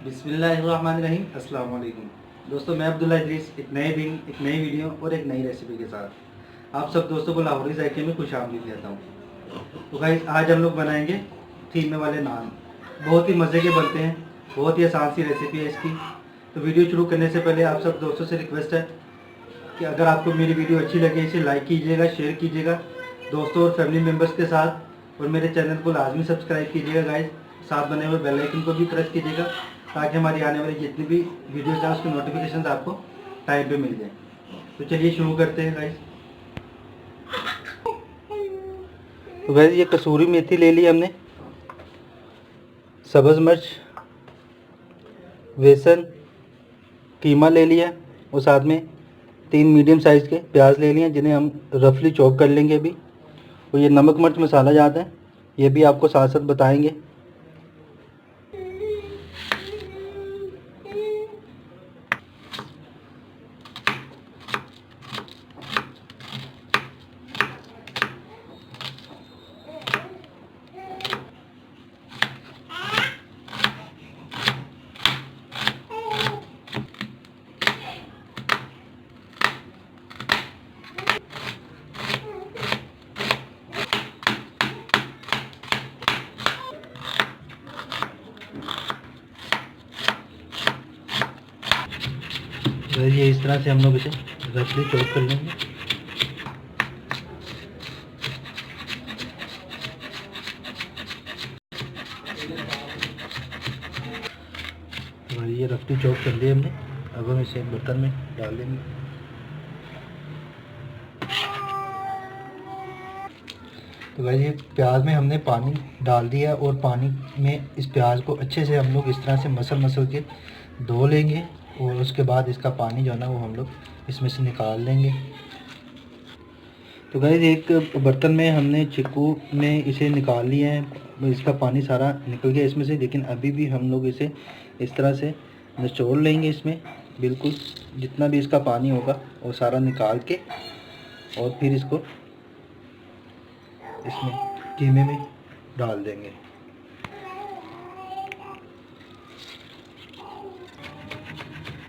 बिस्मिल्लाहिर्रहमानिर्रहीम। अस्सलाम वालेकुम दोस्तों, मैं अब्दुल्ला इदरीस एक नए दिन, एक नई वीडियो और एक नई रेसिपी के साथ आप सब दोस्तों को लाहौरी जायके में खुशामदीद कहता हूँ। तो गाइस, आज हम लोग बनाएंगे कीमे वाले नान। बहुत ही मज़े के बनते हैं, बहुत ही आसान सी रेसिपी है इसकी। तो वीडियो शुरू करने से पहले आप सब दोस्तों से रिक्वेस्ट है कि अगर आपको मेरी वीडियो अच्छी लगे इसे लाइक कीजिएगा, शेयर कीजिएगा दोस्तों और फैमिली मेम्बर्स के साथ, और मेरे चैनल को लाजमी सब्सक्राइब कीजिएगा गाइस। साथ बने हुए बेल आइकन को भी प्रेस कीजिएगा ताकि हमारी आने वाली जितनी भी वीडियोज़ हैं उसकी नोटिफिकेशन आपको टाइम पे मिल जाए। तो चलिए शुरू करते हैं गाइस। तो गाइस, ये कसूरी मेथी ले ली हमने, सब्ज़ मिर्च, बेसन, कीमा ले लिया और साथ में 3 मीडियम साइज़ के प्याज ले लिए जिन्हें हम रफली चॉप कर लेंगे अभी। और ये नमक मिर्च मसाला जाता है, ये भी आपको साथ साथ बताएंगे। ये इस तरह से हम लोग इसे रफली चॉप कर लेंगे। ये रफली चॉप कर लिया हमने, अब हम इसे बर्तन में डाल देंगे। तो भाई, ये प्याज में हमने पानी डाल दिया और पानी में इस प्याज को अच्छे से हम लोग इस तरह से मसल के धो लेंगे और उसके बाद इसका पानी जो है ना वो हम लोग इसमें से निकाल लेंगे। तो गाइस, एक बर्तन में हमने चिक्कू में इसे निकाल लिया है, इसका पानी सारा निकल गया इसमें से, लेकिन अभी भी हम लोग इसे इस तरह से निचोड़ लेंगे इसमें, बिल्कुल जितना भी इसका पानी होगा वो सारा निकाल के, और फिर इसको इसमें कीमे में डाल देंगे।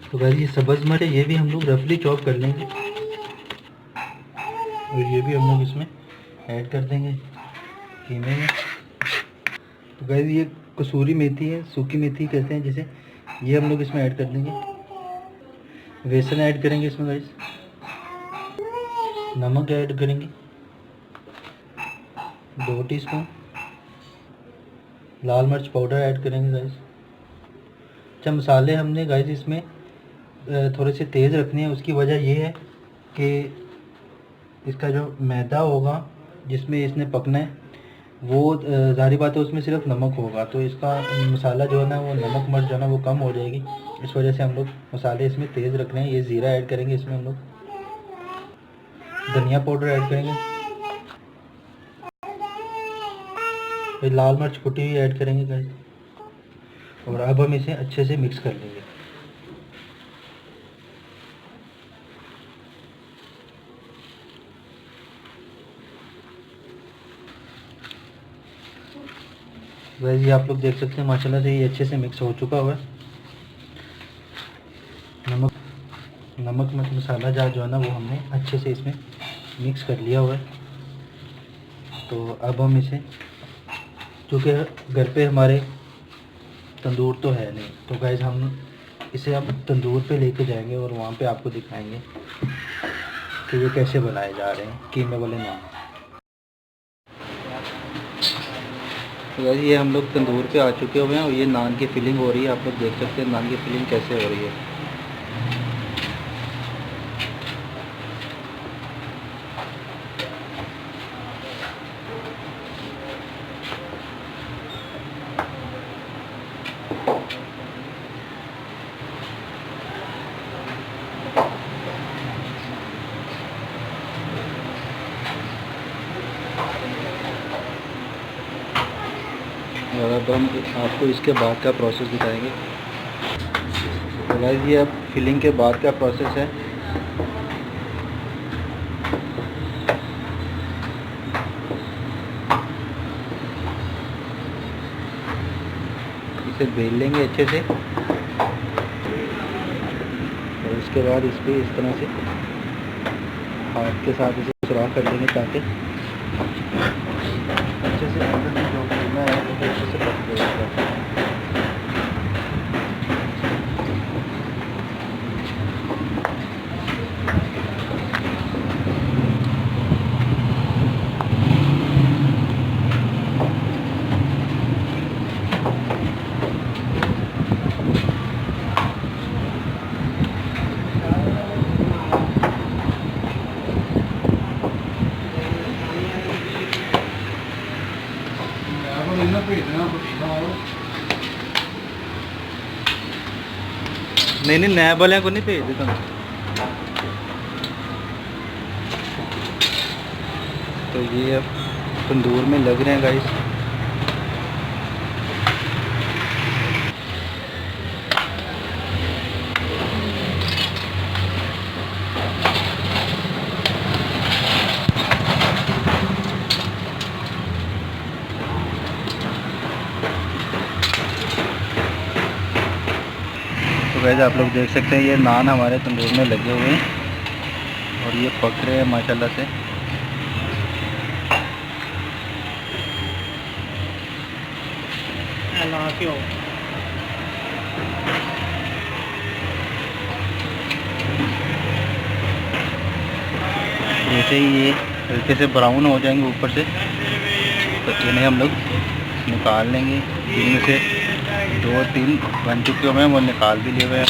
तो गाइस, ये सब्ज़ मिर्च है, ये भी हम लोग रफली चॉप कर लेंगे और ये भी हम लोग इसमें ऐड कर देंगे कीमे में। तो गाइस, ये कसूरी मेथी है, सूखी मेथी कहते हैं जिसे, ये हम लोग इसमें ऐड कर देंगे। बेसन ऐड करेंगे इसमें गाइस, नमक ऐड करेंगे 2 टीस्पून, लाल मिर्च पाउडर ऐड करेंगे गाइस। अच्छा, मसाले हमने गाइस इसमें थोड़े से तेज़ रखने हैं। उसकी वजह ये है कि इसका जो मैदा होगा जिसमें इसने पकना है वो ज़ाहिर बात है उसमें सिर्फ नमक होगा, तो इसका मसाला जो है ना वो नमक मिर्च जो है ना वो कम हो जाएगी। इस वजह से हम लोग मसाले इसमें तेज़ रख रहे हैं। ये ज़ीरा ऐड करेंगे इसमें, हम लोग धनिया पाउडर ऐड करेंगे, फिर लाल मिर्च कुटी हुई ऐड करेंगे गाइस, और अब हम इसे अच्छे से मिक्स कर लेंगे। वैसे आप लोग देख सकते हैं माशाल्लाह से ये अच्छे से मिक्स हो चुका हुआ है। नमक मिर्च मसाला जो है ना वो हमने अच्छे से इसमें मिक्स कर लिया हुआ है। तो अब हम इसे, चूँकि घर पे हमारे तंदूर तो है नहीं, तो गाइस हम इसे अब तंदूर पे लेके जाएंगे और वहाँ पे आपको दिखाएंगे कि ये कैसे बनाए जा रहे हैं कीमे वाले नान। तो गाइस, ये हम लोग तंदूर पे आ चुके हुए हैं और ये नान की फिलिंग हो रही है। आप लोग देख सकते हैं नान की फिलिंग कैसे हो रही है। और अब हम आपको इसके बाद का प्रोसेस दिखाएंगे। तो गाइस, ये अब फिलिंग के बाद का प्रोसेस है। इसे बेल लेंगे अच्छे से उसके बाद इस पर इस तरह से हाथ के साथ इसे सुराख कर देंगे ताकि अच्छे से अंदर में जो कीमा है वो अच्छे से पक जाएगा। नहीं नया वाले को नहीं भेज देता। तो ये अब तंदूर में लग रहे हैं गाइस। वैसे आप लोग देख सकते हैं ये नान हमारे तंदूर में लगे हुए हैं और ये पक रहे हैं माशाल्लाह से। जैसे ही ये हल्के से ब्राउन हो जाएंगे ऊपर से तो इन्हें हम लोग निकाल लेंगे। इनमें से 2-3 बन चुके हुए हैं, वो निकाल भी लिए हुए हैं।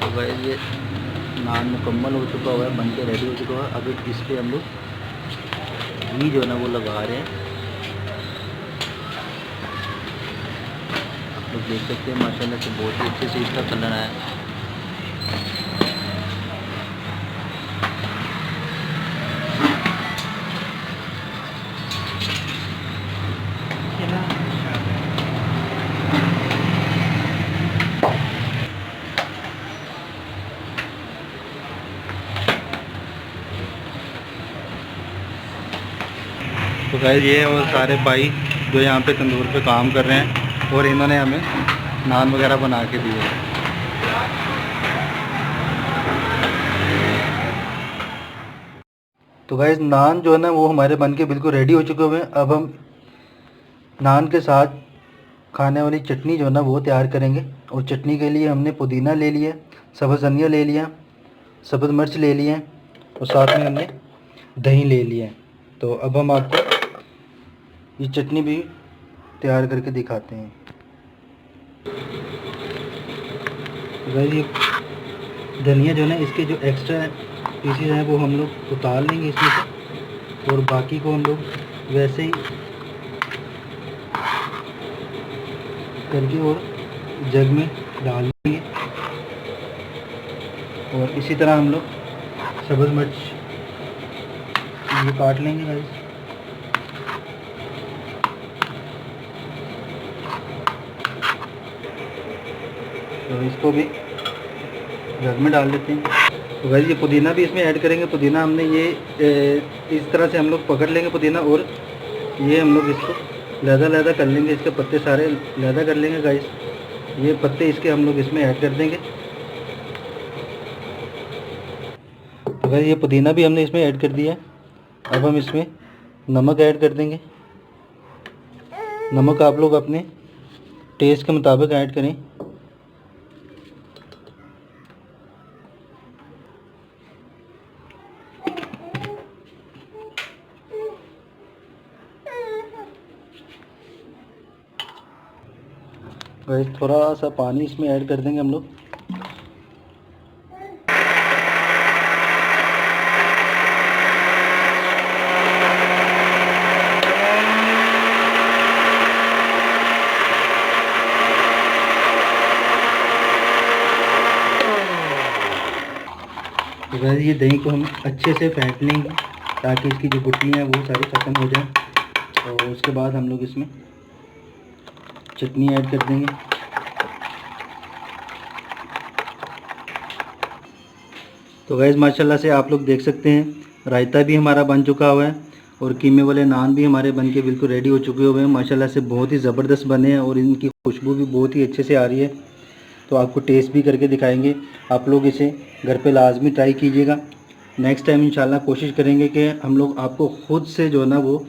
तो गाइस ये नान मुकम्मल हो चुका हुआ है, बन के रेडी हो चुका है। अब इस पर हम लोग घी जो है ना वो लगा रहे हैं। आप लोग देख सकते हैं माशाल्लाह से बहुत ही अच्छे से इसका कलर आया है। तो गाइस ये और सारे भाई जो यहाँ पे तंदूर पे काम कर रहे हैं और इन्होंने हमें नान वगैरह बना के दिए हैं। तो गाइस नान जो है ना वो हमारे बन के बिल्कुल रेडी हो चुके हुए हैं। अब हम नान के साथ खाने वाली चटनी जो है ना वो तैयार करेंगे। और चटनी के लिए हमने पुदीना ले लिया, सब्ज़ धनिया ले लिया, सब्ज़ मिर्च ले लिए और साथ में हमने दही ले लिया। तो अब हम आपको ये चटनी भी तैयार करके दिखाते हैं। गाइस ये धनिया जो है ना इसके जो एक्स्ट्रा पीसेस हैं वो हम लोग उतार लेंगे इसमें से और बाकी को हम लोग वैसे ही करके और जग में डाल देंगे। और इसी तरह हम लोग सब्ज़ मिर्च ये काट लेंगे गाइस। तो इसको भी जग में डाल देते हैं। तो गाइस ये पुदीना भी इसमें ऐड करेंगे। पुदीना हमने ये इस तरह से हम लोग पकड़ लेंगे पुदीना और ये हम लोग इसको लहदा कर लेंगे। इसके पत्ते सारे लहदा कर लेंगे गाइस। ये पत्ते इसके हम लोग इसमें ऐड कर देंगे। तो गाइस ये पुदीना भी हमने इसमें ऐड कर दिया है। अब हम इसमें नमक ऐड कर देंगे। नमक आप लोग अपने टेस्ट के मुताबिक ऐड करें। गाइस थोड़ा सा पानी इसमें ऐड कर देंगे हम लोग। तो गाइस ये दही को हम अच्छे से फेंट लेंगे ताकि इसकी जो गुठलियाँ हैं वो सारी ख़त्म हो जाए। और उसके बाद हम लोग इसमें चटनी ऐड कर देंगे। तो गाइस माशाल्लाह से आप लोग देख सकते हैं रायता भी हमारा बन चुका हुआ है और कीमे वाले नान भी हमारे बन के बिल्कुल रेडी हो चुके हुए हैं। माशाल्लाह से बहुत ही ज़बरदस्त बने हैं और इनकी खुशबू भी बहुत ही अच्छे से आ रही है। तो आपको टेस्ट भी करके दिखाएंगे। आप लोग इसे घर पे लाजमी ट्राई कीजिएगा। नेक्स्ट टाइम इंशाल्लाह कोशिश करेंगे कि हम लोग आपको ख़ुद से जो है ना वो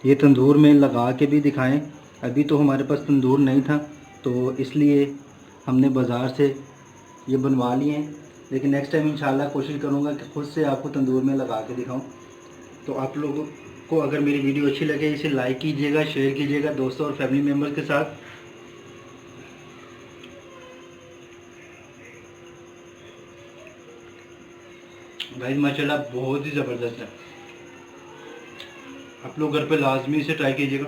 ये तंदूर में लगा के भी दिखाएं। अभी तो हमारे पास तंदूर नहीं था तो इसलिए हमने बाज़ार से ये बनवा लिए हैं, लेकिन नेक्स्ट टाइम इंशाल्लाह कोशिश करूँगा कि ख़ुद से आपको तंदूर में लगा के दिखाऊँ। तो आप लोगों को अगर मेरी वीडियो अच्छी लगे इसे लाइक कीजिएगा, शेयर कीजिएगा दोस्तों और फैमिली मेम्बर्स के साथ। भाई माशाल्लाह बहुत ही ज़बरदस्त है। आप लोग घर पे लाजमी इसे ट्राई कीजिएगा।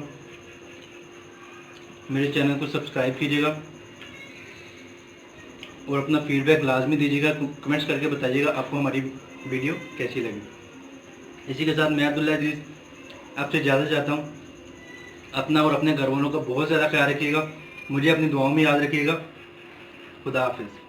मेरे चैनल को सब्सक्राइब कीजिएगा और अपना फीडबैक लाजमी दीजिएगा। कमेंट्स करके बताइएगा आपको हमारी वीडियो कैसी लगी। इसी के साथ मैं अब्दुल्ला अजीज़ आपसे इजाज़त चाहता हूँ। अपना और अपने घर वालों का बहुत ज़्यादा ख्याल रखिएगा। मुझे अपनी दुआओं में याद रखिएगा। खुदा हाफिज़।